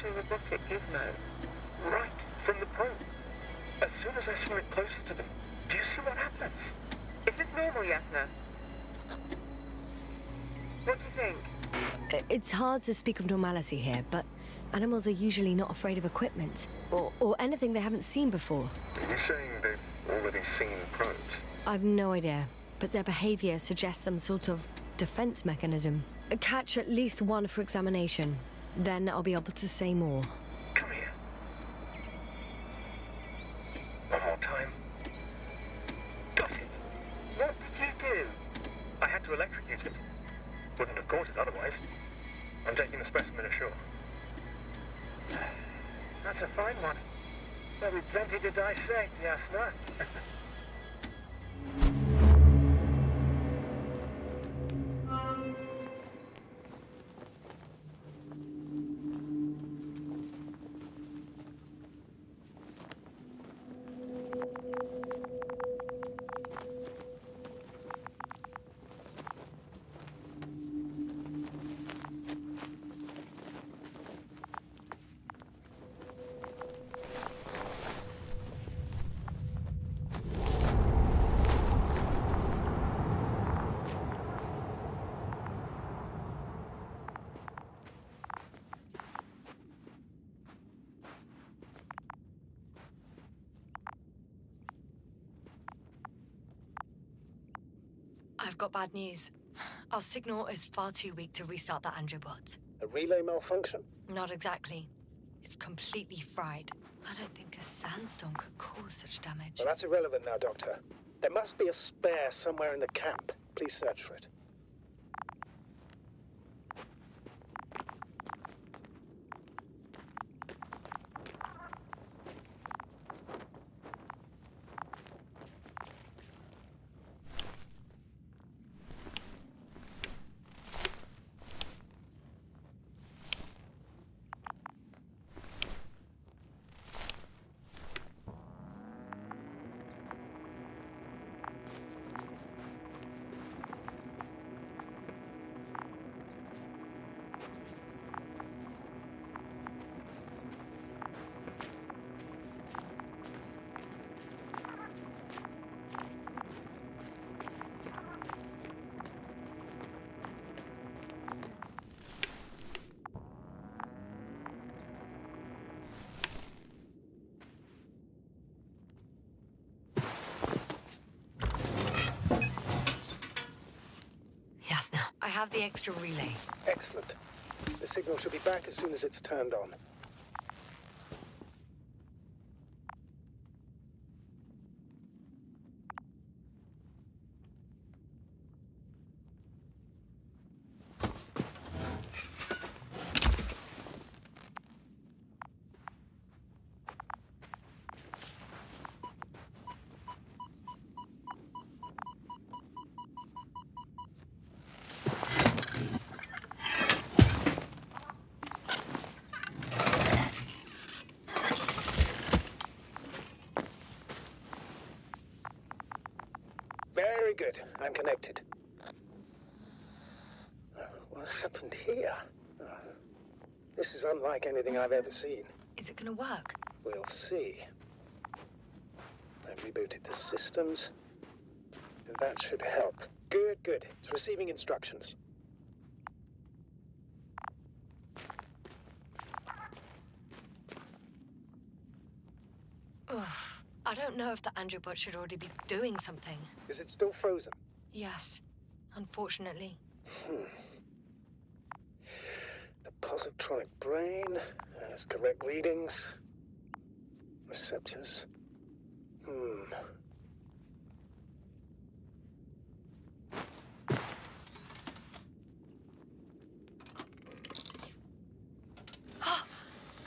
potentially robotic gizmo. Right from the probe. As soon as I swing it closer to them, do you see what happens? Is this normal, Yasna? What do you think? It's hard to speak of normality here, but animals are usually not afraid of equipment, or anything they haven't seen before. Are you saying they've already seen probes? I've no idea, but their behavior suggests some sort of defense mechanism. Catch at least one for examination, then I'll be able to say more. Come here. One more time. Got it. What did you do? I had to electrocute it. Wouldn't have caught it otherwise. I'm taking the specimen ashore. That's a fine one. There'll be plenty to dissect, Yasna. I've got bad news. Our signal is far too weak to restart the Androbot. A relay malfunction? Not exactly. It's completely fried. I don't think a sandstorm could cause such damage. Well, that's irrelevant now, Doctor. There must be a spare somewhere in the camp. Please search for it. Yasna, I have the extra relay. Excellent. The signal should be back as soon as it's turned on. Very good. I'm connected. What happened here? This is unlike anything I've ever seen. Is it gonna work? We'll see. I've rebooted the systems. That should help. Good, good. It's receiving instructions. Ugh. I don't know if the Androbot should already be doing something. Is it still frozen? Yes, unfortunately. The positronic brain has correct readings. Receptors.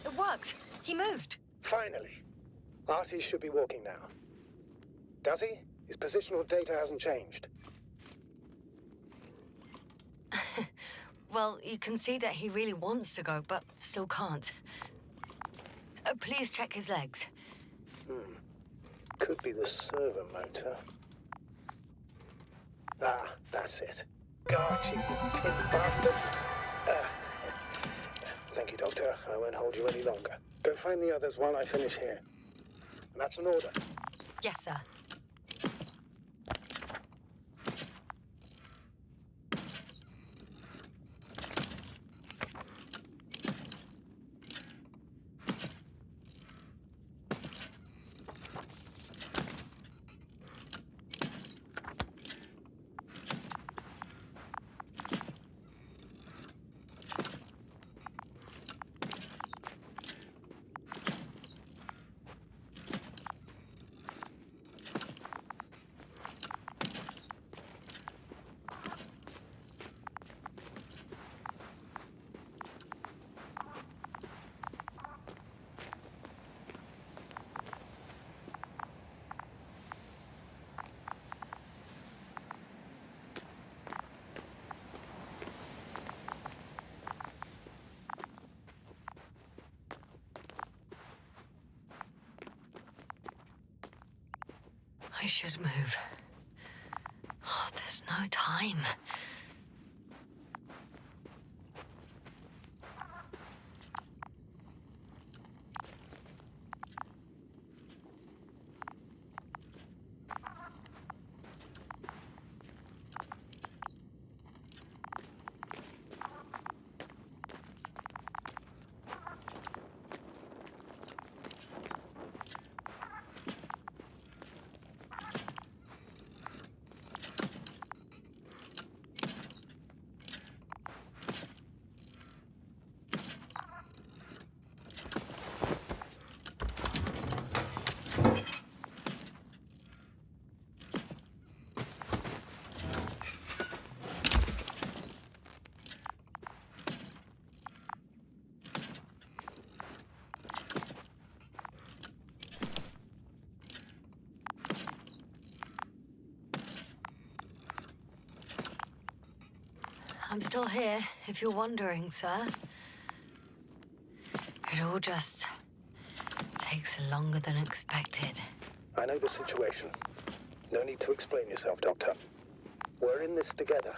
It worked! He moved! Finally. Artie should be walking now. Does he? His positional data hasn't changed. Well, you can see that he really wants to go, but still can't. Please check his legs. Could be the servo motor. Ah, that's it. Got you, tin bastard. Thank you, you, Doctor. I won't hold you any longer. Go find the others while I finish here. And that's an order. Yes, sir. I should move. Oh, there's no time. I'm still here, if you're wondering, sir. It all just takes longer than expected. I know the situation. No need to explain yourself, Doctor. We're in this together.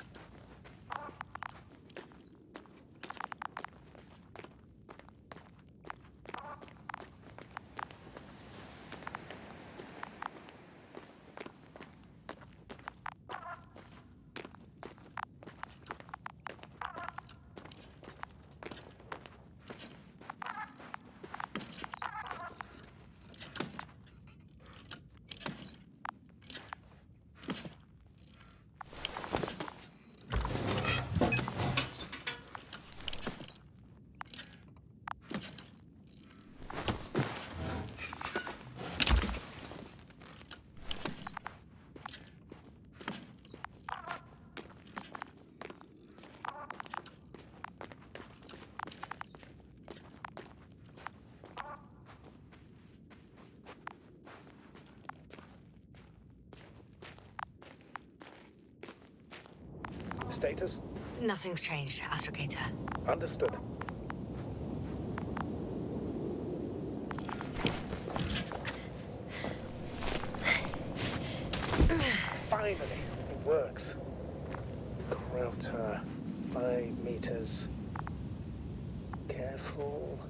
Status? Nothing's changed, Astrogator. Understood. Finally, it works. Krauter, 5 meters. Careful.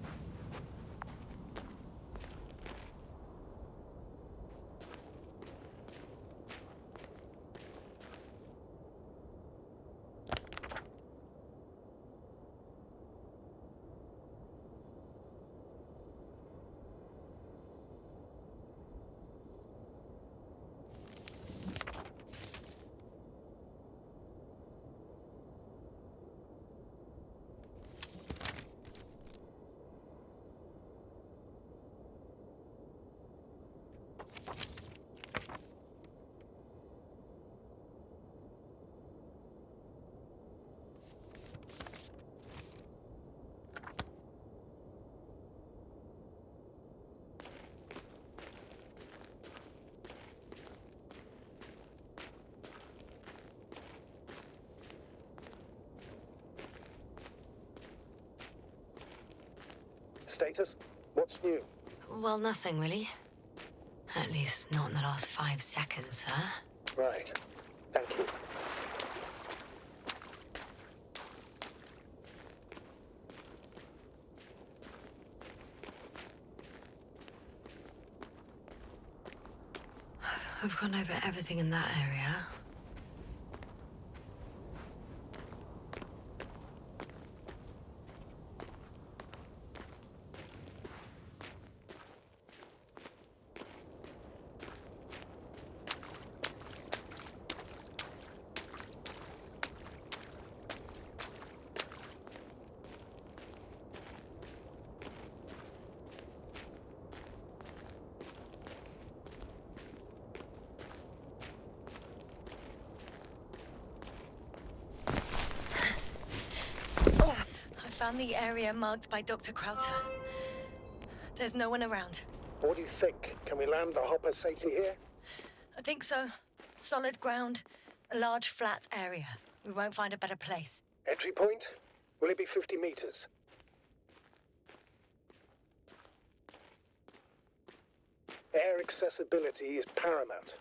Status? What's new? Well, nothing, really. At least not in the last 5 seconds, sir. Right. Thank you. I've gone over everything in that area. I found the area marked by Dr. Krauter. There's no one around. What do you think? Can we land the hopper safely here? I think so. Solid ground, a large flat area. We won't find a better place. Entry point? Will it be 50 meters? Air accessibility is paramount.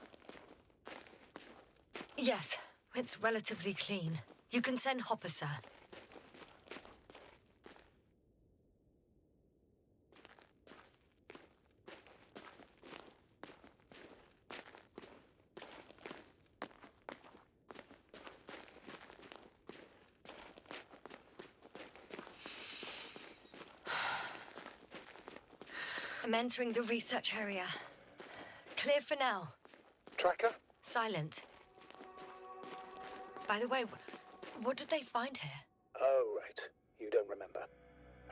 Yes, it's relatively clean. You can send Hopper, sir. I'm entering the research area. Clear for now. Tracker? Silent. By the way, what did they find here? Oh, right. You don't remember.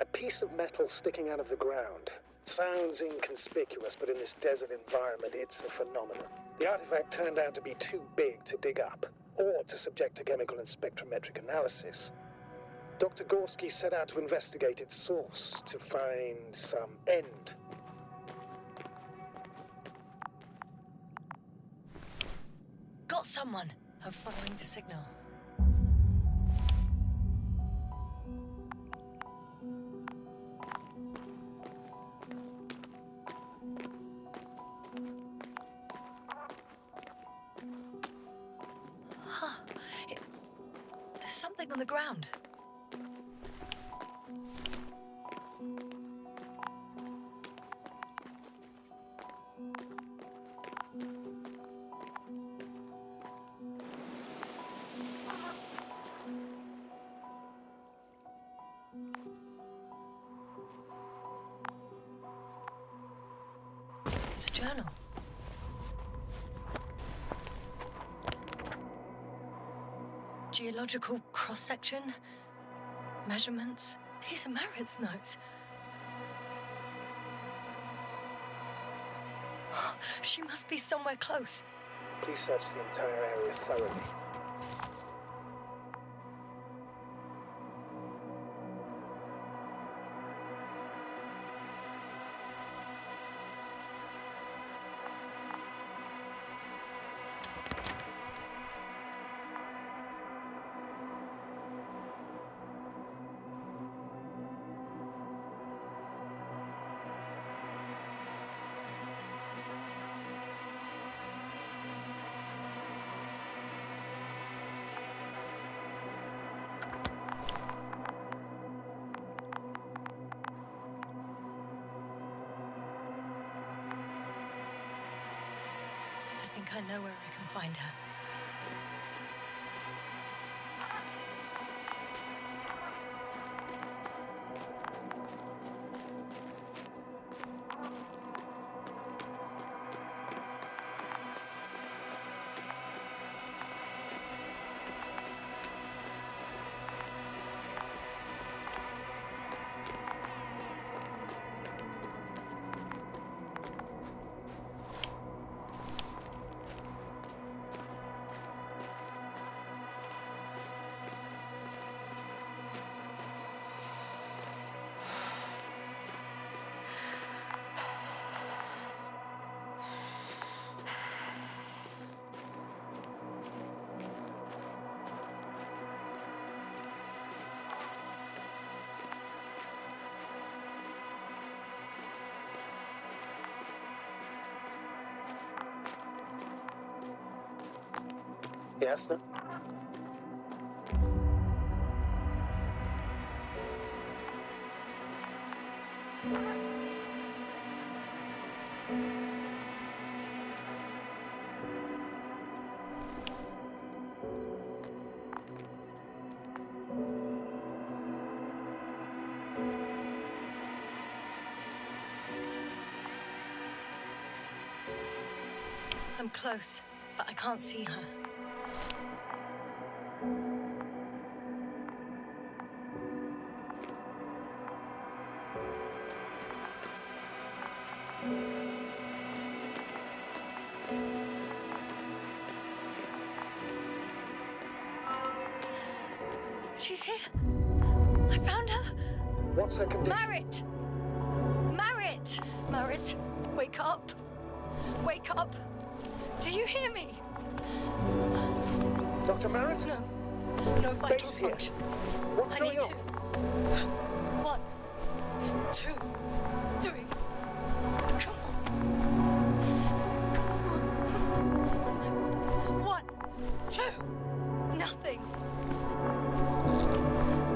A piece of metal sticking out of the ground. Sounds inconspicuous, but in this desert environment, it's a phenomenon. The artifact turned out to be too big to dig up, or to subject to chemical and spectrometric analysis. Dr. Gorski set out to investigate its source, to find some end. Got someone. I'm following the signal. Huh. There's something on the ground. It's a journal. Geological cross-section, measurements. These are Marit's notes. She must be somewhere close. Please search the entire area thoroughly. I think I know where I can find her. Yes, no? I'm close, but I can't see her. She's here. I found her. What's her condition? Marit! Marit! Marit, wake up. Wake up. Do you hear me? Dr. Merritt? No. No vital Base here. functions. What's I going need on? to. 1, 2, 3. Come on. Come on. 1, 2. Nothing.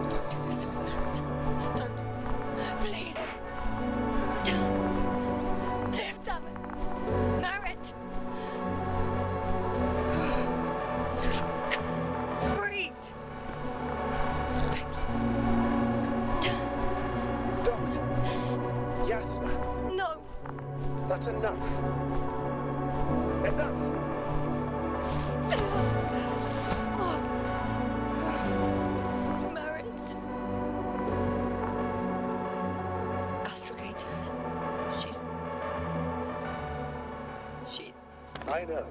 Don't do this to me, Marit. Don't. Please. Live, damn it. Marit. Breathe. Thank you. Doctor. Yasna. No. That's enough. Enough. Marit. Astrogator. She's... I know.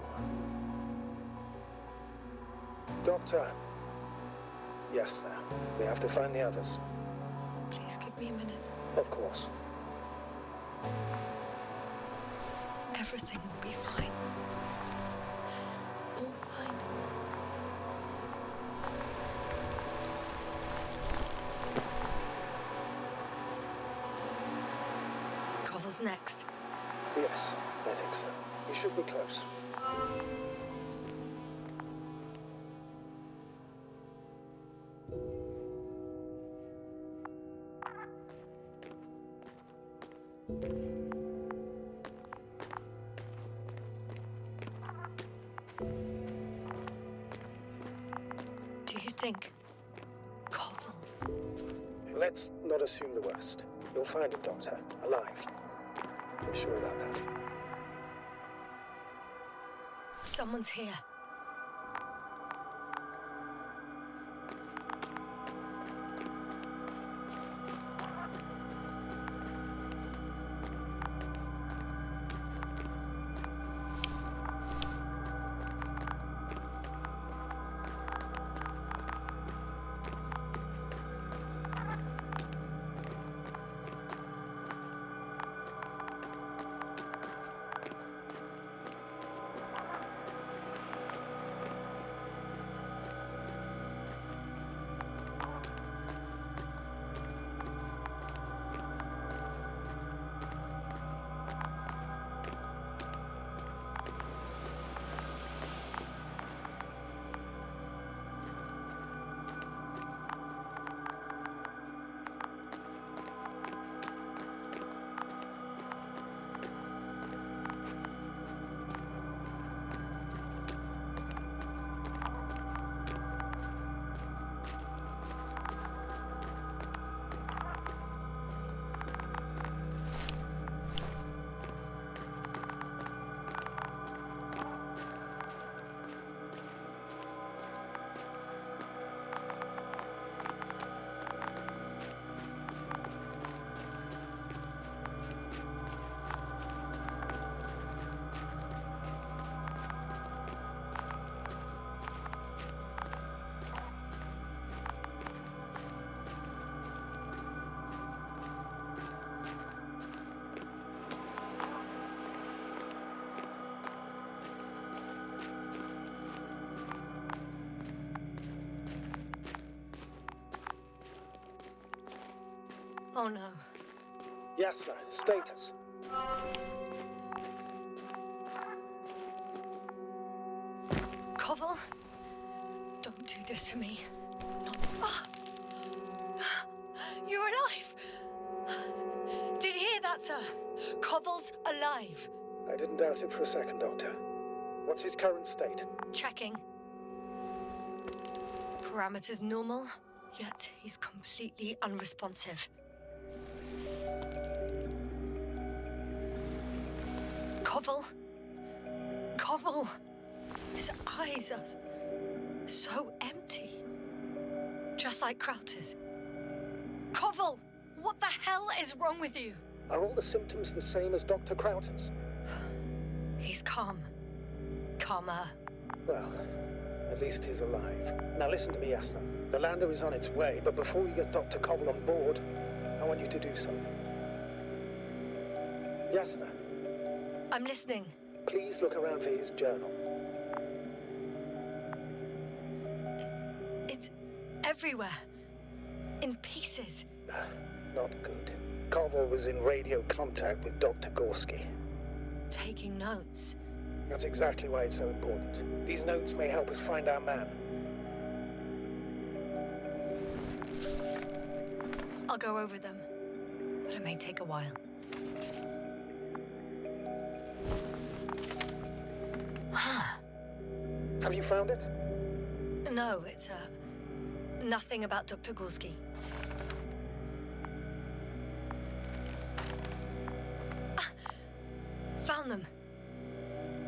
Doctor. Yasna. We have to find the others. Please give me a minute. Of course. Everything will be fine. All fine. Koval's next. Yes, I think so. You should be close. Do you think Koval? Let's not assume the worst. You'll find him, Doctor. Alive. I'm sure about that. Someone's here. Oh no. Yasna, status. Koval? Don't do this to me. No. Ah. You're alive! Did you hear that, sir? Koval's alive. I didn't doubt it for a second, Doctor. What's his current state? Checking. Parameters normal, yet he's completely unresponsive. Koval? Koval! His eyes are so empty. Just like Krauter's. Koval! What the hell is wrong with you? Are all the symptoms the same as Dr. Krauter's? He's calm. Calmer. Well, at least he's alive. Now listen to me, Yasna. The lander is on its way, but before you get Dr. Koval on board, I want you to do something. Yasna, I'm listening. please look around for his journal. It's everywhere. In pieces. Not good. Koval was in radio contact with Dr. Gorski. Taking notes. That's exactly why it's so important. These notes may help us find our man. I'll go over them, but it may take a while. Have you found it? No, it's, nothing about Dr. Gorski. Found them.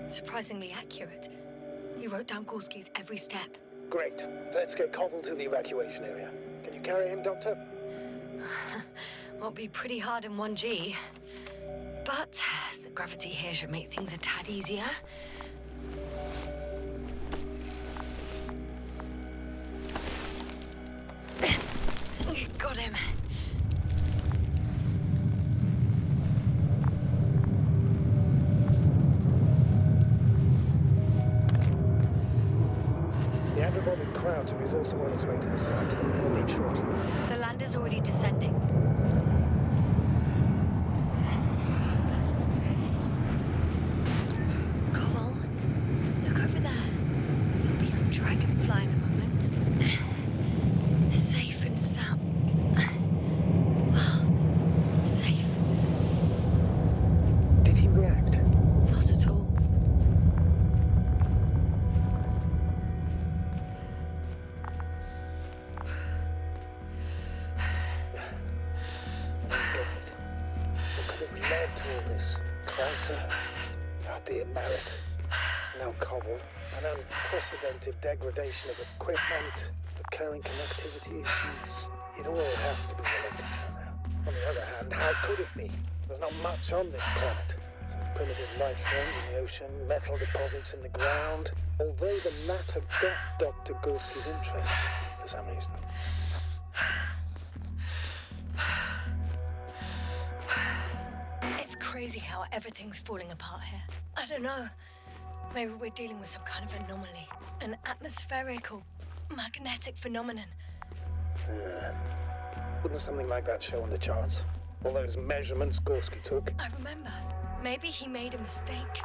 Surprisingly accurate. You wrote down Gorski's every step. Great. Let's get Koval to the evacuation area. Can you carry him, Doctor? Won't be pretty hard in 1G. But the gravity here should make things a tad easier. Got him. The Androbot with Krauter is also on its way to the site. We'll meet shortly. The lander's already descending. Koval, look over there. You'll be on Dragonfly in a moment. Safe and sound. Well, safe. Did he react? Not at all. I don't get it. What could have led to all this? Krauter, our dear Merritt, now Koval, an unprecedented degradation of equipment, recurring connectivity issues. It all has to be related somehow. On the other hand, how could it be? There's not much on this planet. Some primitive life forms in the ocean, metal deposits in the ground. Although the latter got Dr. Gorski's interest for some reason. It's crazy how everything's falling apart here. I don't know. Maybe we're dealing with some kind of anomaly. An atmospheric or magnetic phenomenon. Wouldn't something like that show on the charts? All those measurements Gorski took? I remember. Maybe he made a mistake.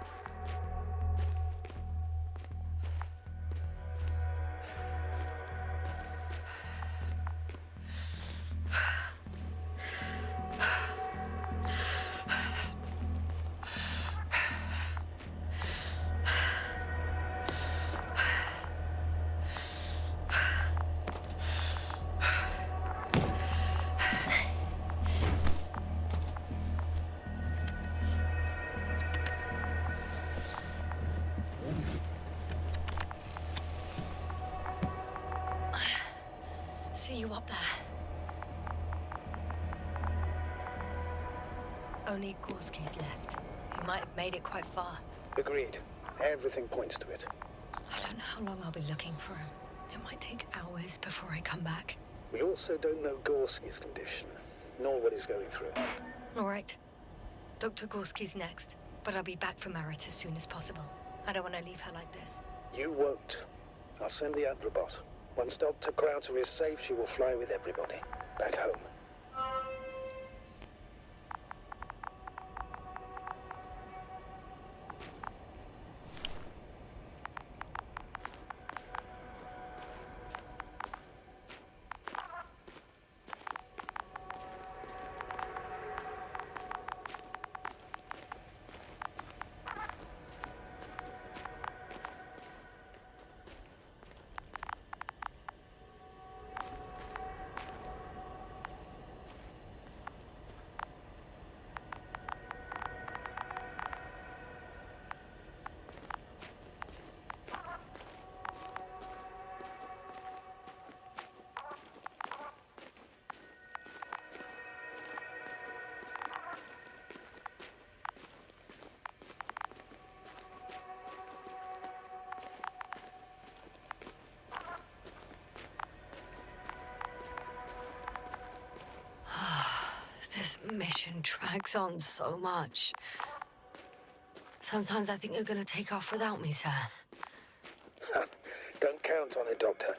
See you up there. Only Gorski's left. He might have made it quite far. Agreed. Everything points to it. I don't know how long I'll be looking for him. It might take hours before I come back. We also don't know Gorski's condition, nor what he's going through. All right. Dr. Gorski's next, but I'll be back for Merritt as soon as possible. I don't want to leave her like this. You won't. I'll send the Androbot. Once Dr. Krauter is safe, she will fly with everybody. Back home. mission drags on so much. Sometimes I think you're gonna take off without me, sir. Don't count on it, Doctor.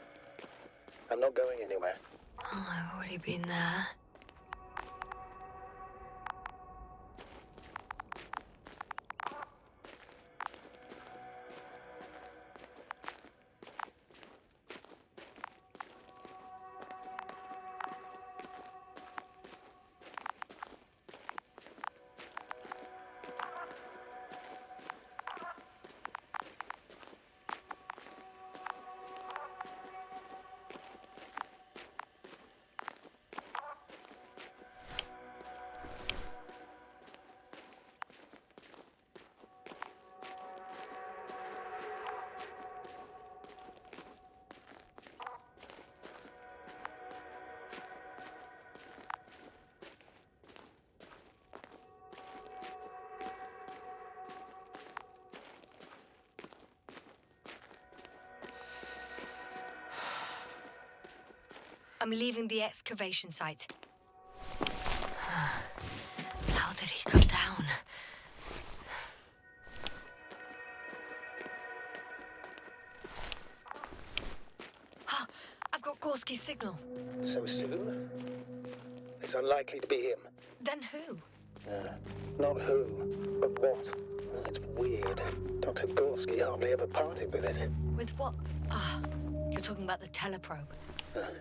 I'm not going anywhere. Oh, I've already been there. I'm leaving the excavation site. How did he come down? I've got Gorski's signal. So soon? It's unlikely to be him. Then who? Not who, but what. It's weird. Dr. Gorski hardly ever parted with it. With what? You're talking about the teleprobe.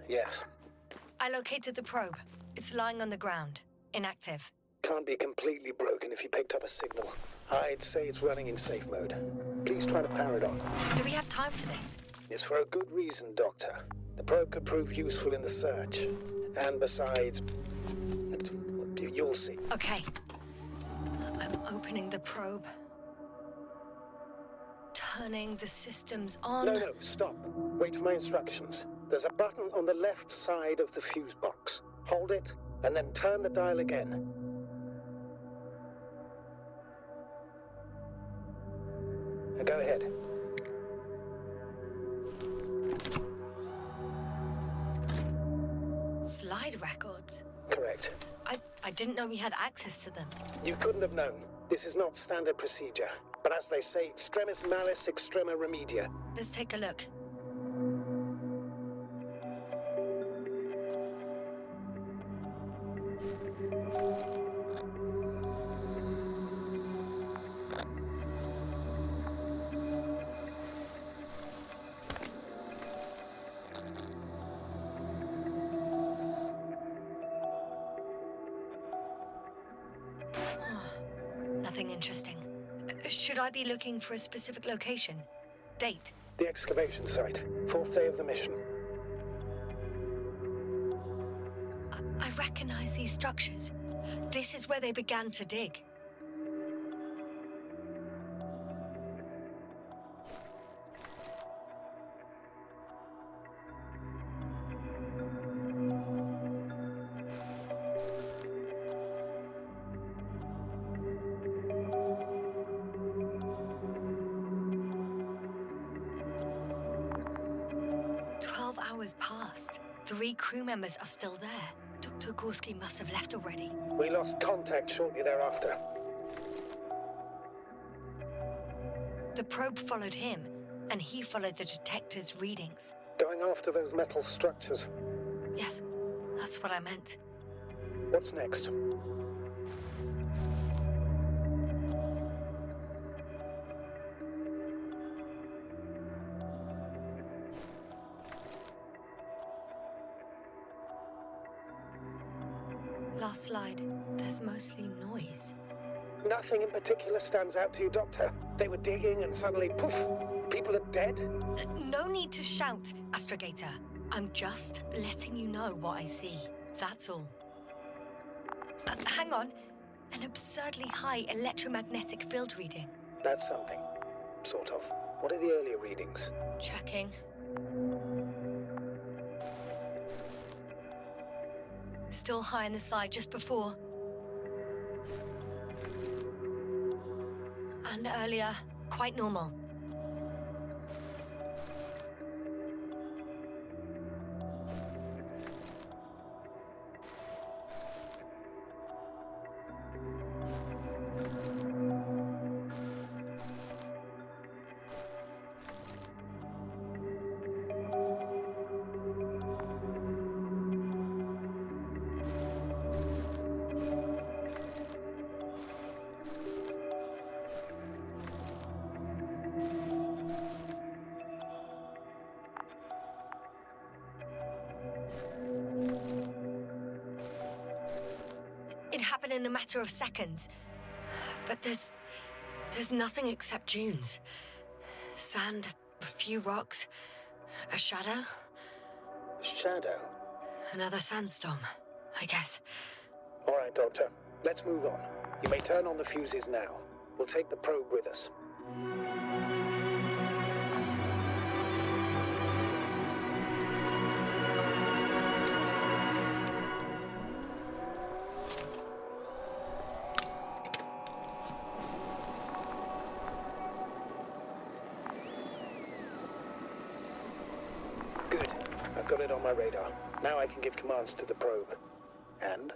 Yes. I located the probe. It's lying on the ground, inactive. Can't be completely broken if you picked up a signal. I'd say it's running in safe mode. Please try to power it on. Do we have time for this? It's for a good reason, Doctor. The probe could prove useful in the search. And besides, you'll see. Okay. I'm opening the probe. Turning the systems on. No, stop. Wait for my instructions. There's a button on the left side of the fuse box. Hold it, and then turn the dial again. Now go ahead. Slide records? Correct. I didn't know we had access to them. You couldn't have known. This is not standard procedure. But as they say, extremis malice, extrema remedia. Let's take a look. Nothing interesting. Should I be looking for a specific location? Date? The excavation site. 4th day of the mission. I recognize these structures. This is where they began to dig. Past. 3 crew members are still there. Dr. Gorski must have left already. We lost contact shortly thereafter. The probe followed him, and he followed the detector's readings. Going after those metal structures. Yes, that's what I meant. What's next? Last slide. There's mostly noise. Nothing in particular stands out to you, Doctor. They were digging and suddenly, poof, people are dead? No need to shout, Astrogator. I'm just letting you know what I see. That's all. Hang on. An absurdly high electromagnetic field reading. That's something. Sort of. What are the earlier readings? Checking. Still high in the slide just before. And earlier, quite normal. in a matter of seconds. But there's nothing except dunes. Sand, a few rocks, a shadow. Shadow? Another sandstorm, I guess. All right, Doctor. Let's move on. You may turn on the fuses now. We'll take the probe with us. Good. I've got it on my radar. Now I can give commands to the probe. And?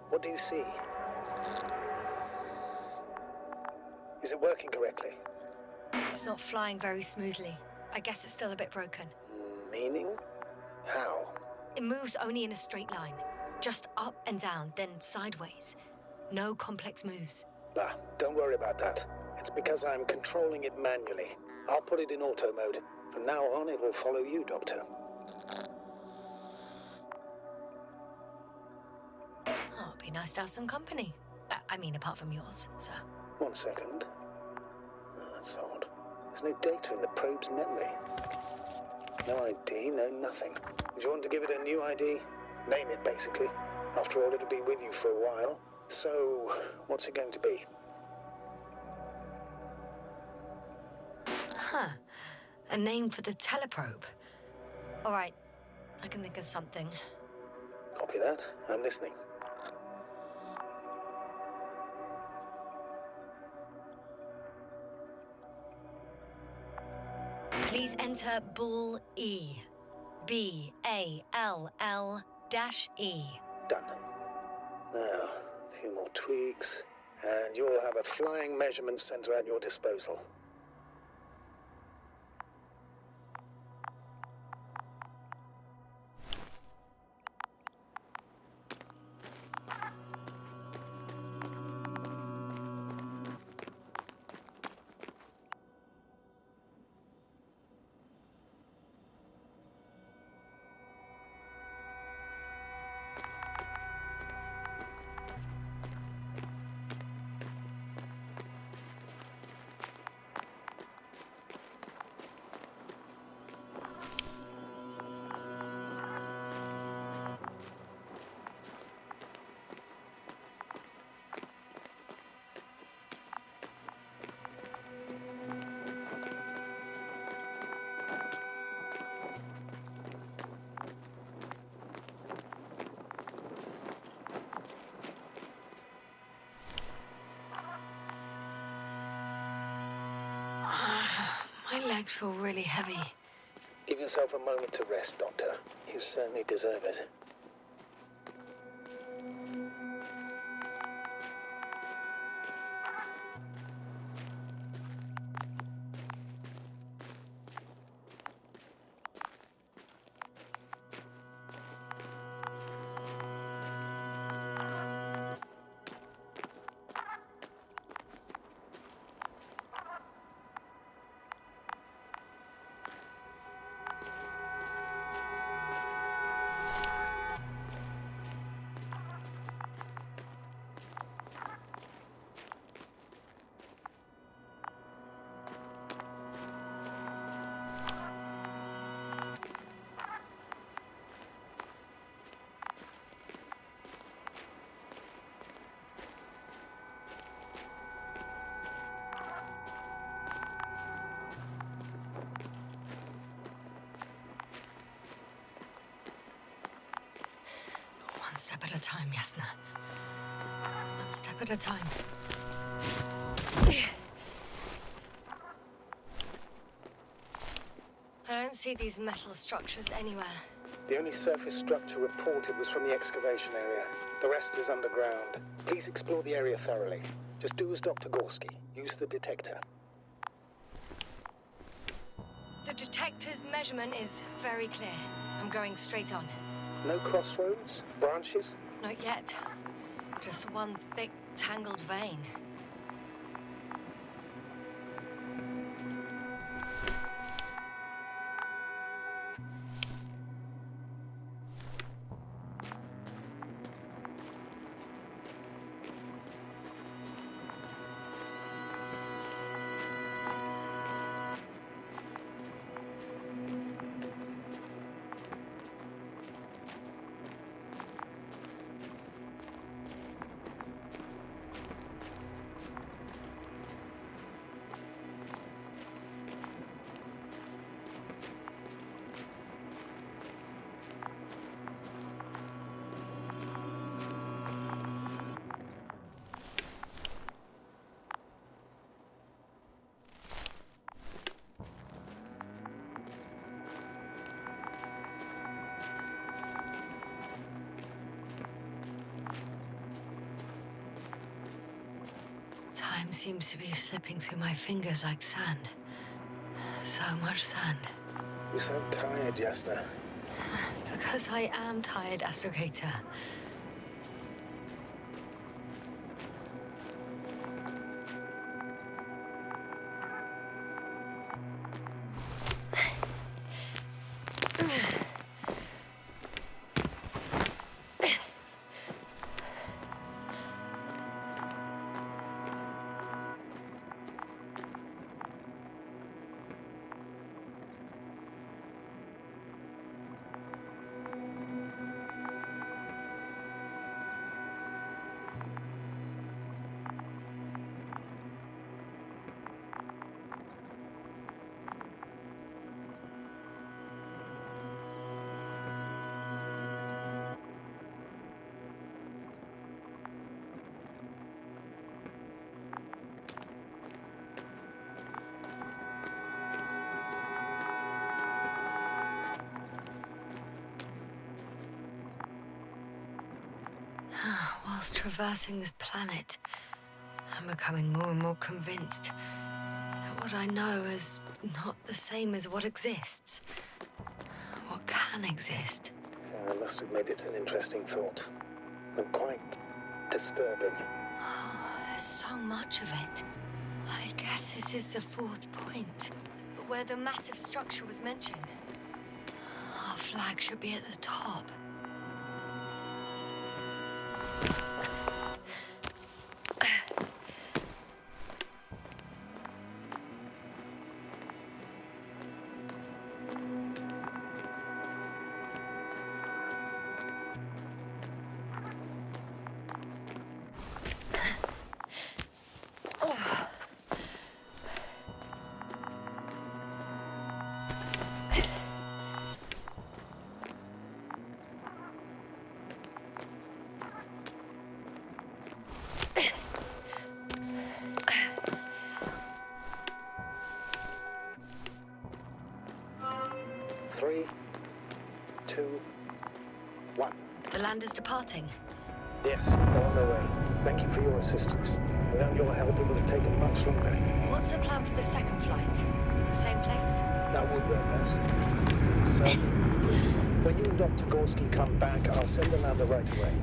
What do you see? Is it working correctly? It's not flying very smoothly. I guess it's still a bit broken. Meaning? How? It moves only in a straight line. Just up and down, then sideways. No complex moves. Bah, don't worry about that. It's because I'm controlling it manually. I'll put it in auto mode. From now on, it will follow you, Doctor. Oh, it'd be nice to have some company. I mean, apart from yours, sir. 1 second. Oh, that's odd. There's no data in the probe's memory. No ID, no nothing. Do you want to give it a new ID? Name it, basically. After all, it'll be with you for a while. So, what's it going to be? Huh. A name for the teleprobe. All right, I can think of something. Copy that. I'm listening. Please enter Ball E. B-A-L-L-E. Done. Now, a few more tweaks, and you'll have a flying measurement center at your disposal. My legs feel really heavy. Give yourself a moment to rest, Doctor. You certainly deserve it. One step at a time, Yasna. One step at a time. I don't see these metal structures anywhere. The only surface structure reported was from the excavation area. The rest is underground. Please explore the area thoroughly. Just do as Dr. Gorski. Use the detector. The detector's measurement is very clear. I'm going straight on. No crossroads? Branches? Not yet. Just one thick, tangled vein. Time seems to be slipping through my fingers like sand. So much sand. You sound tired, Jasna. Because I am tired, Astrogator. Whilst traversing this planet, I'm becoming more and more convinced that what I know is not the same as what exists. What can exist. I must admit it's an interesting thought. And quite disturbing. Oh, there's so much of it. I guess this is the fourth point, where the massive structure was mentioned. Our flag should be at the top. Three, two, one. The land is departing. Yes, they're on their way. Thank you for your assistance. Without your help, it would have taken much longer. What's the plan for the second flight? The same place? That would work best. So, when you and Dr. Gorski come back, I'll send the lander right away.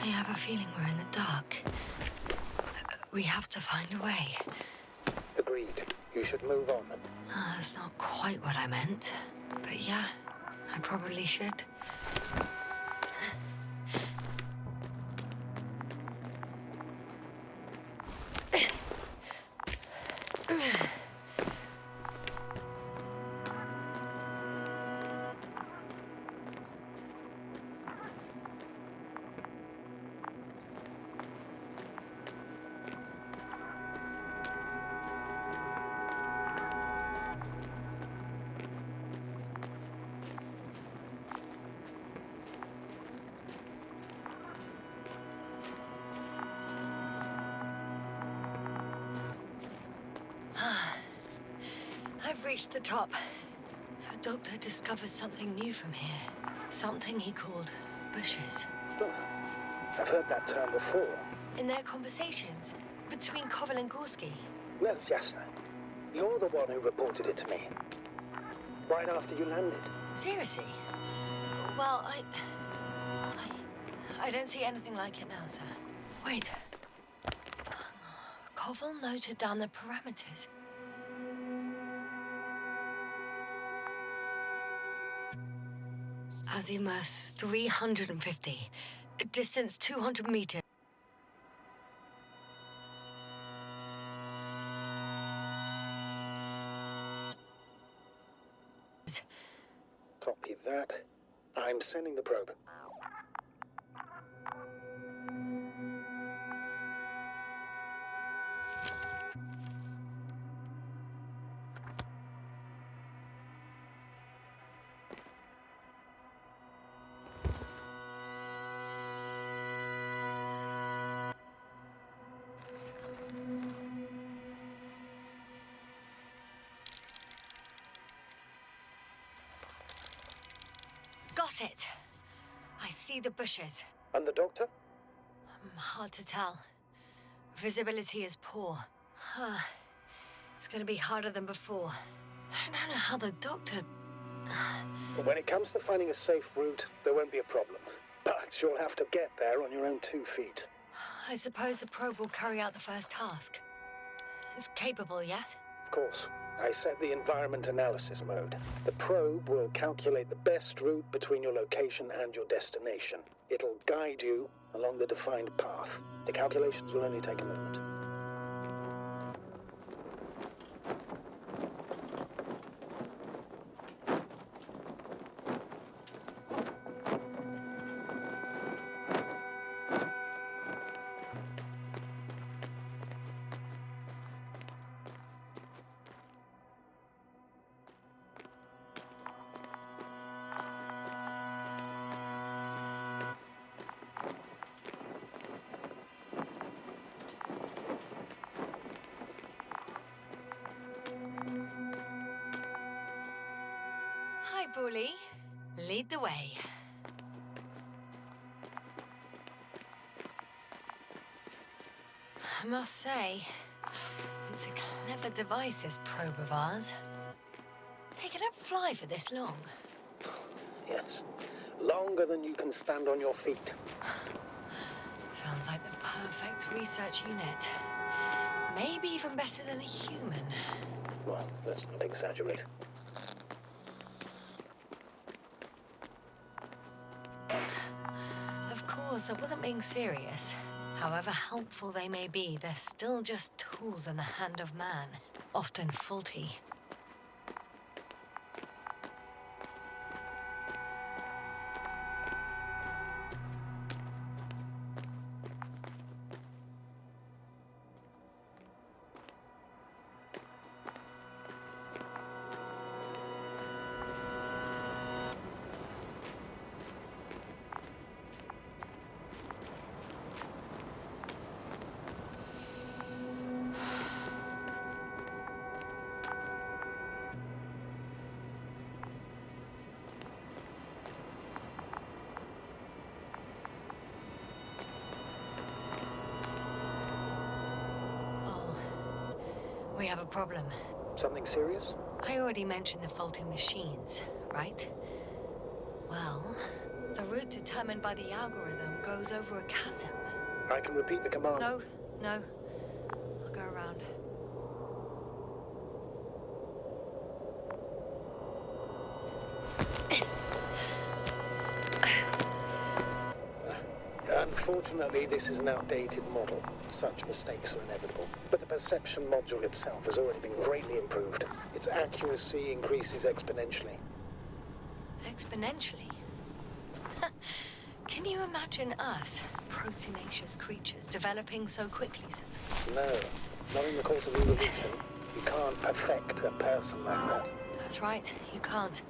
I have a feeling we're in the dark. We have to find a way. Agreed. You should move on. That's not quite what I meant. But yeah, I probably should. I've reached the top. The doctor discovered something new from here. Something he called bushes. Oh, I've heard that term before. In their conversations between Koval and Gorski. No, Jasna. You're the one who reported it to me. Right after you landed. Seriously? Well, I don't see anything like it now, sir. Wait. Koval noted down the parameters. Azimuth 350. Distance 200 meters. Copy that. I'm sending the probe. Got it. I see the bushes. And the doctor? Hard to tell. Visibility is poor. It's gonna be harder than before. I don't know how the doctor... When it comes to finding a safe route, there won't be a problem. But you'll have to get there on your own 2 feet. I suppose the probe will carry out the first task. It's capable yet? Of course. I set the environment analysis mode. The probe will calculate the best route between your location and your destination. It'll guide you along the defined path. The calculations will only take a moment. Hi, Bully. Lead the way. I must say, it's a clever device, this probe of ours. Hey, can it fly for this long? Yes. Longer than you can stand on your feet. Sounds like the perfect research unit. Maybe even better than a human. Well, let's not exaggerate. Of course, I wasn't being serious. However helpful they may be, they're still just tools in the hand of man, often faulty. We have a problem. Something serious? I already mentioned the faulty machines, right? Well, the route determined by the algorithm goes over a chasm. I can repeat the command. No. I'll go around. Unfortunately, this is an outdated model. Such mistakes are inevitable. But the perception module itself has already been greatly improved. Its accuracy increases exponentially. Exponentially? Can you imagine us, proteinaceous creatures, developing so quickly, sir? No, not in the course of evolution. You can't perfect a person like that. That's right, you can't.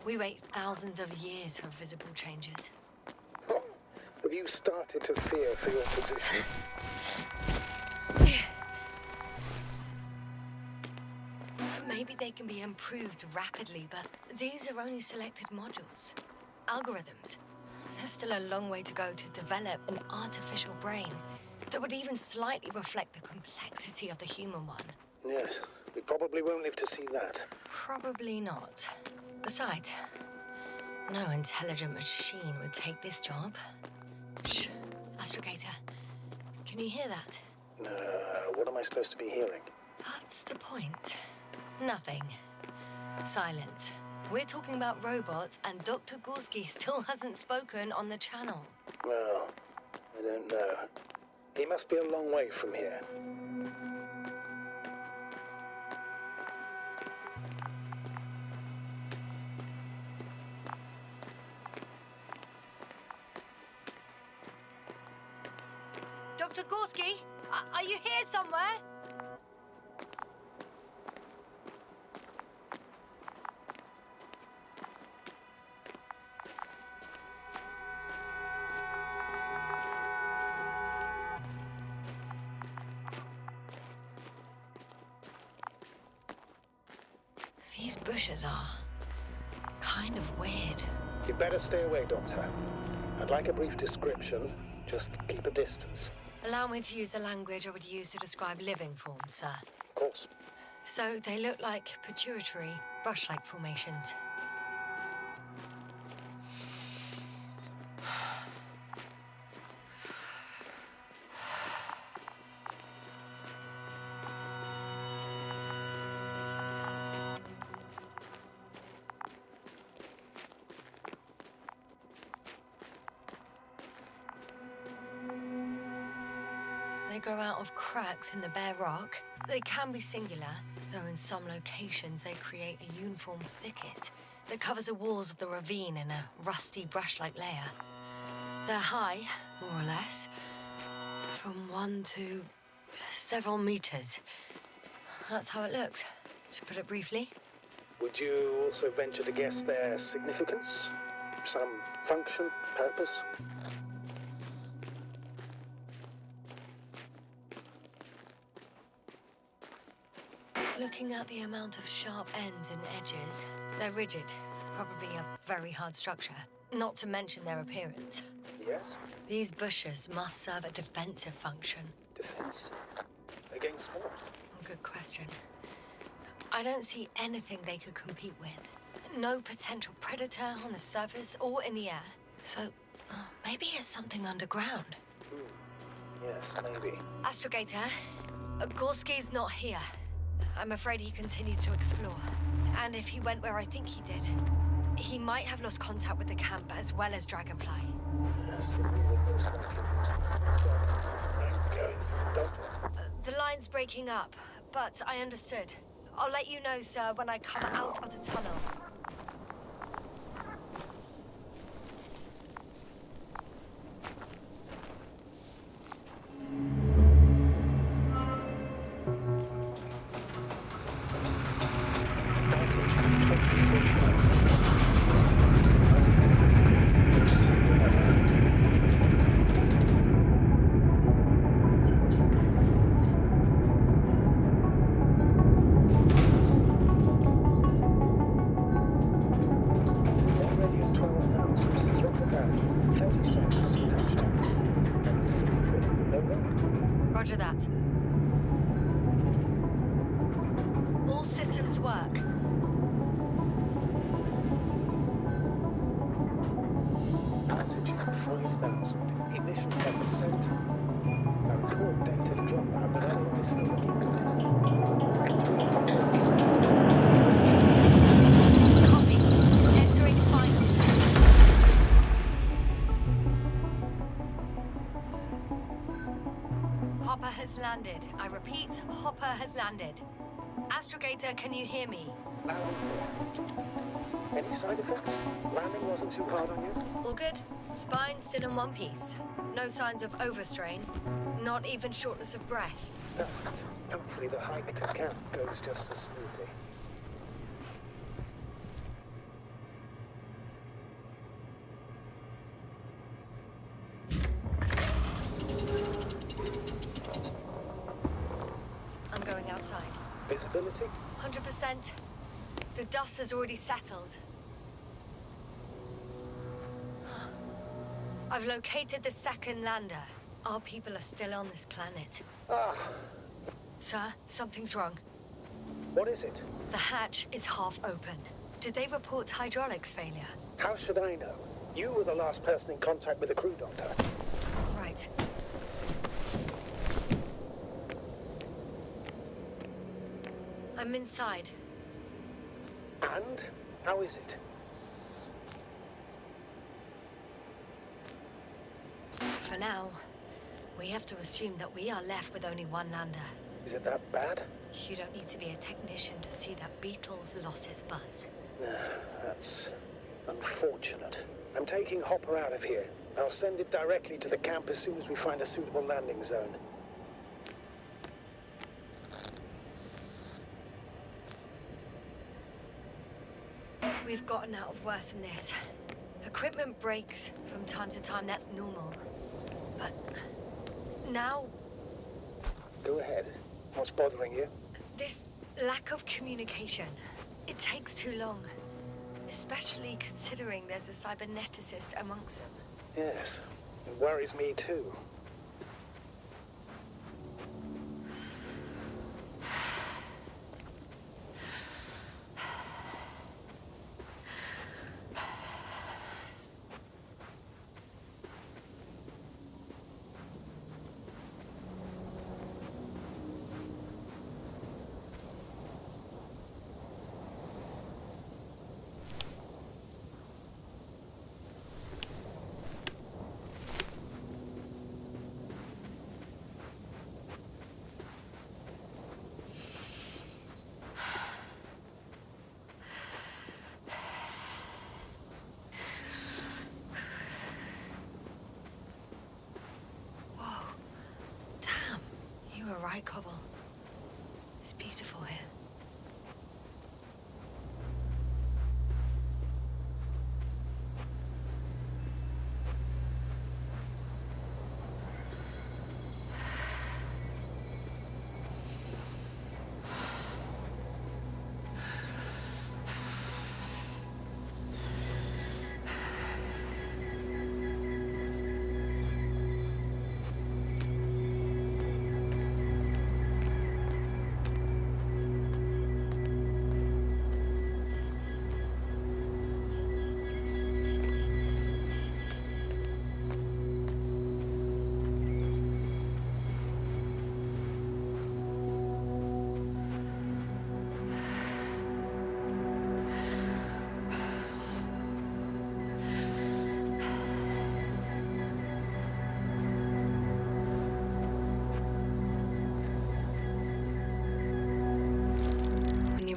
We wait thousands of years for visible changes. Have you started to fear for your position? Maybe they can be improved rapidly, but these are only selected modules. Algorithms. There's still a long way to go to develop an artificial brain that would even slightly reflect the complexity of the human one. Yes, we probably won't live to see that. Probably not. Besides, no intelligent machine would take this job. Shh, Astrogator. Can you hear that? What am I supposed to be hearing? That's the point. Nothing. Silence. We're talking about robots, and Dr. Gorski still hasn't spoken on the channel. Well, I don't know. He must be a long way from here. Dr. Gorski, are you here somewhere? These bushes are kind of weird. You'd better stay away, Doctor. I'd like a brief description. Just keep a distance. Allow me to use the language I would use to describe living forms, sir. Of course. So they look like pituitary, brush-like formations. They grow out of cracks in the bare rock. They can be singular, though in some locations they create a uniform thicket that covers the walls of the ravine in a rusty brush-like layer. They're high, more or less, from 1 to several meters. That's how it looks, to put it briefly. Would you also venture to guess their significance? Some function, purpose? Looking at the amount of sharp ends and edges, they're rigid, probably a very hard structure, not to mention their appearance. Yes? These bushes must serve a defensive function. Defense? Against what? Oh, good question. I don't see anything they could compete with. No potential predator on the surface or in the air. So, maybe it's something underground. Yes, maybe. Astrogator, Gorski's not here. I'm afraid he continued to explore. And if he went where I think he did, he might have lost contact with the camp as well as Dragonfly. Yes, it would most likely lose. I'm going to the doctor. The line's breaking up, but I understood. I'll let you know, sir, when I come out of the tunnel. Altitude 24,000. Speed 250. Goes over the header. Already at 12,000. Throttle down. 30 seconds to touchdown. Everything's looking good. Over? Roger that. All systems work. Altitude 5,000. Emission 10%. I record data to drop out, but otherwise still looking good. Entering final descent. 30 seconds. Copy. Entering final. Hopper has landed. I repeat, Hopper has landed. Astrogator, can you hear me? Loud and clear. Any side effects? Landing wasn't too hard on you? All good. Spine still in one piece. No signs of overstrain. Not even shortness of breath. Perfect. Hopefully the hike to camp goes just as smoothly. I'm going outside. Visibility? 100%. The dust has already settled. I've located the second lander. Our people are still on this planet. Ah, Sir, something's wrong. what is it? The hatch is half open. Did they report hydraulics failure? How should I know? You were the last person in contact with the crew, Doctor. Right. I'm inside. And? How is it? For now, we have to assume that we are left with only one lander. Is it that bad? You don't need to be a technician to see that Beetle's lost its buzz. No, that's unfortunate. I'm taking Hopper out of here. I'll send it directly to the camp as soon as we find a suitable landing zone. We've gotten out of worse than this. Equipment breaks from time to time, that's normal. But now, Go ahead. What's bothering you? this lack of communication, it takes too long. Especially considering there's a cyberneticist amongst them. Yes, it worries me too. Right, Cobble. It's beautiful here.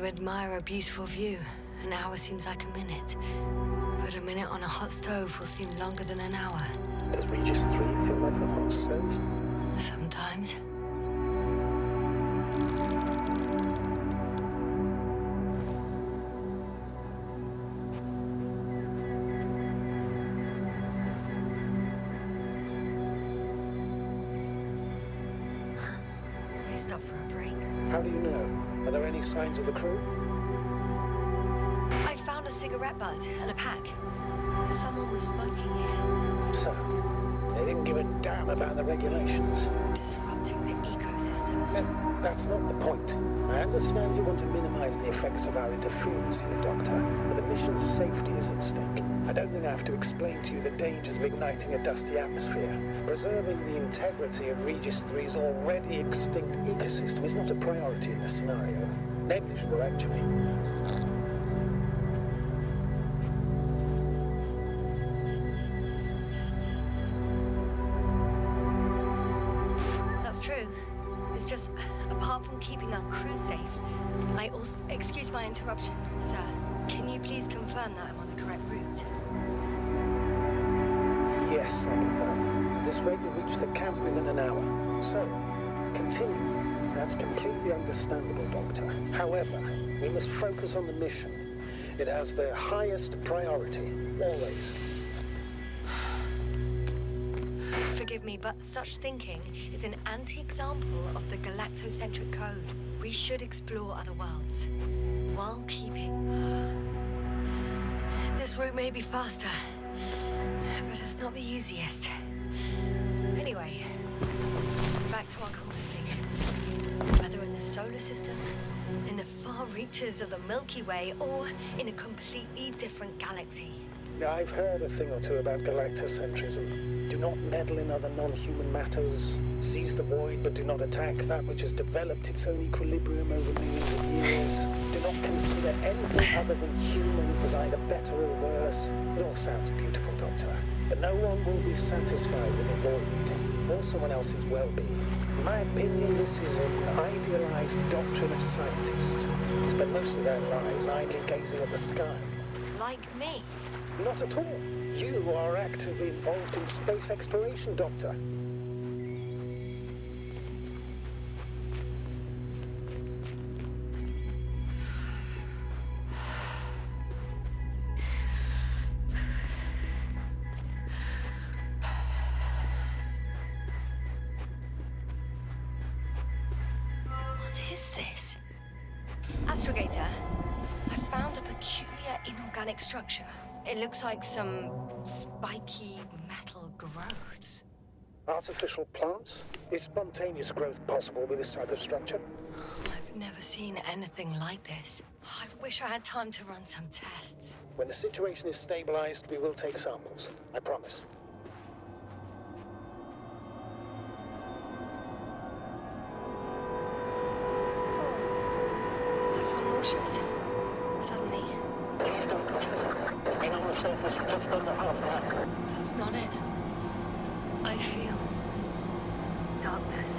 Admire a beautiful view, an hour seems like a minute. But a minute on a hot stove will seem longer than an hour. Does Regis 3 feel like a hot stove? Sometimes. They stopped for a break. How do you know? Are there any signs of the crew? I found a cigarette butt and a pack. Someone was smoking here. So, they didn't give a damn about the regulations. Disrupting the ecosystem. No, that's not the point. I understand you want to minimize the effects of our interference here, Doctor, but the mission's safety is at stake. I don't think I have to explain to you the dangers of igniting a dusty atmosphere. Preserving the integrity of Regis 3's already extinct ecosystem is not a priority in this scenario. Negligible, actually. That's true. It's just, apart from keeping our crew safe, I also... Excuse my interruption, sir. Can you please confirm that I'm on the correct route? Yes, I confirm. This rate will reach the camp within an hour. So, continue. That's completely understandable, Doctor. However, we must focus on the mission. It has the highest priority, always. Forgive me, but such thinking is an anti-example of the galactocentric code. We should explore other worlds, while keeping... This route may be faster, but it's not the easiest. Anyway, back to our conversation. Whether in the solar system, in the far reaches of the Milky Way, or in a completely different galaxy, Yeah, I've heard a thing or two about galactocentrism. Do not meddle in other non-human matters. Seize the void, but do not attack that which has developed its own equilibrium over millions of years. Do not consider anything other than human as either better or worse. It all sounds beautiful, Doctor. But no one will be satisfied with the void, or someone else's well-being. In my opinion, this is an idealized doctrine of scientists who spend most of their lives idly gazing at the sky. Like me. Not at all. You are actively involved in space exploration, Doctor. What is this? Astrogator, I found a peculiar inorganic structure. It looks like some spiky metal growths. Artificial plants? Is spontaneous growth possible with this type of structure? I've never seen anything like this. I wish I had time to run some tests. When the situation is stabilized, we will take samples. I promise. I feel nauseous. Suddenly. Please don't push us. Remain on the surface for just under half an hour. That's not it. I feel darkness.